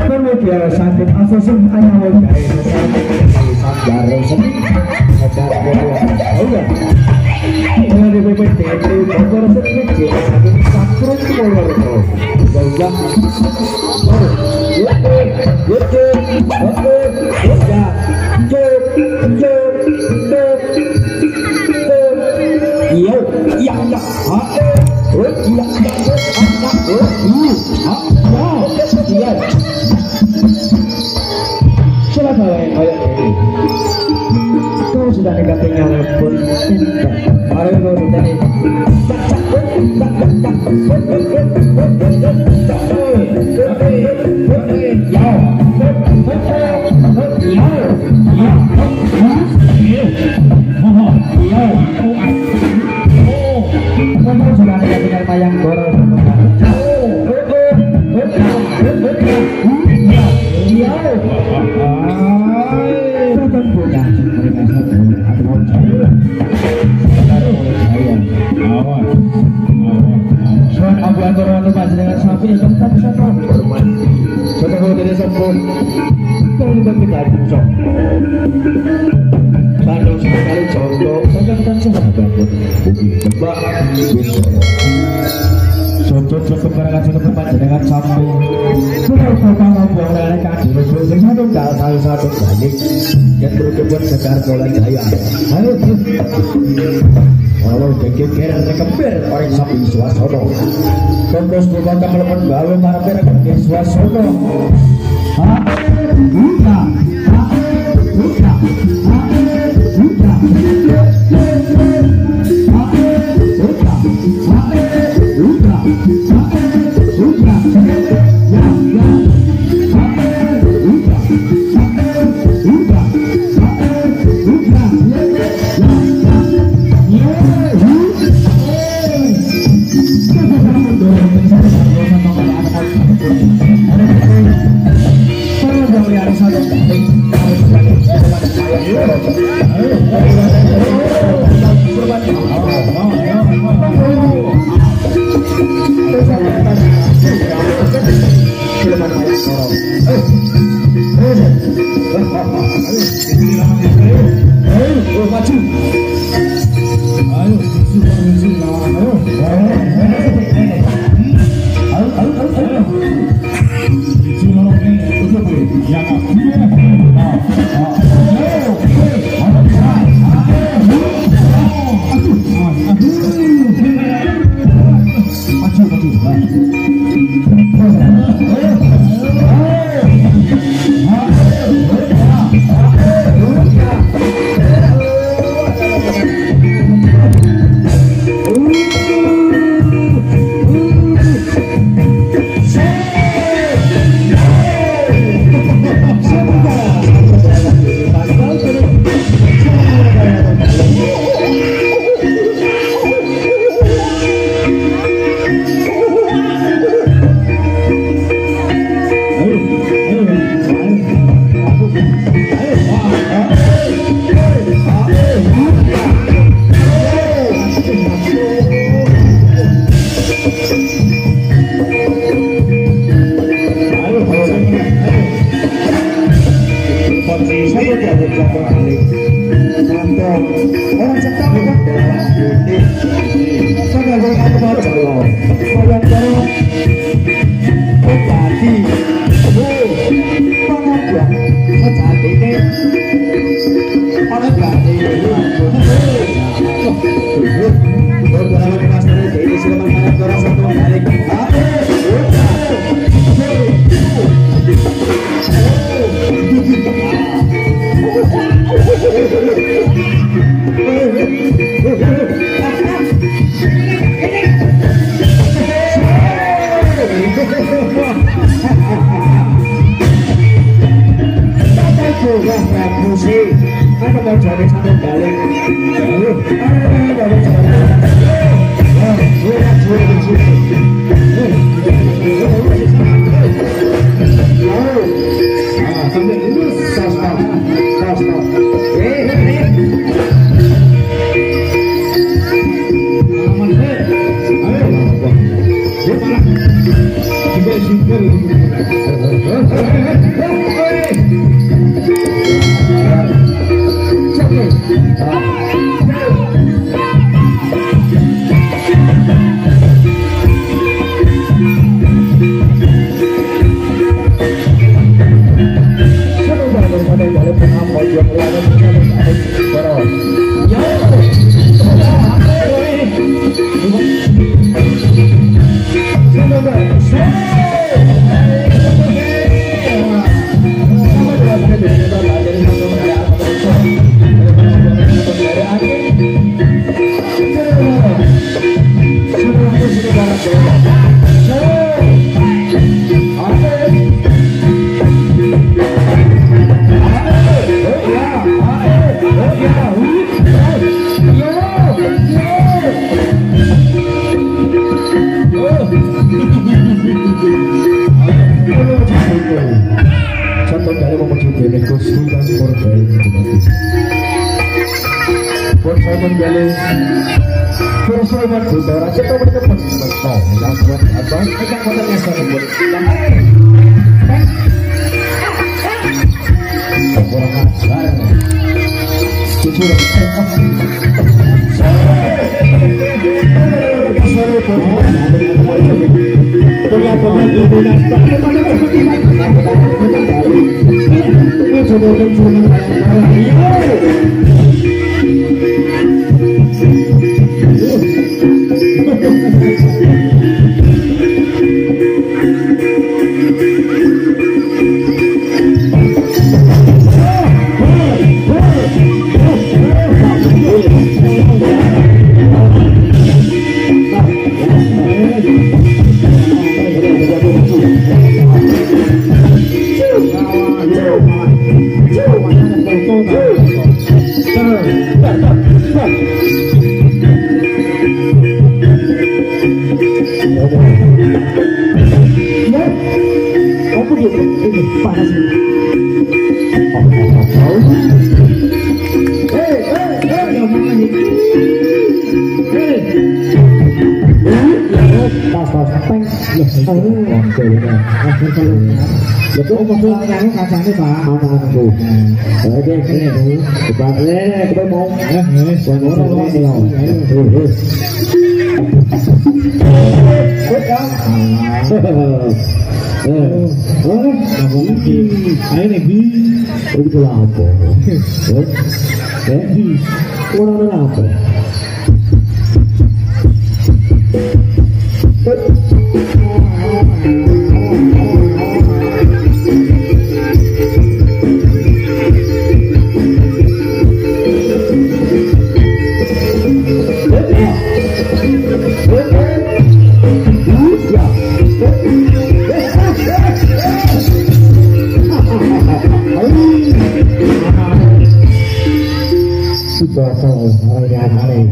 Kemudian sakit asosum ayam gaya jarang sedih ada Allah dengan DPPD Bogor sedikit sakit sakrut kolor gajah kau sudah negatifnya pun hari kau sudah nih sudah negatifnya tayang goreng dengan sapi yang tak bisa bermain. Setelah dari sempur, kau juga kita busuk. Sandal sekali contoh, sedangkan sahabat bukit tebak. Contoh perkembangan sudah bermain dengan sapi. Sudah pertama buang dari kaki berbuat satu kali satu balik yang berkebuat segar bola jaya. Ayo, kalau geger rekempir orang sapi suasana. Kompos bukan telepon gawe marapir ke suasana. Maju. Aku mau jadi satu balik. Betul kacangnya Pak. Anakku. Oke, ini kita mau Sudah tahu hari-hari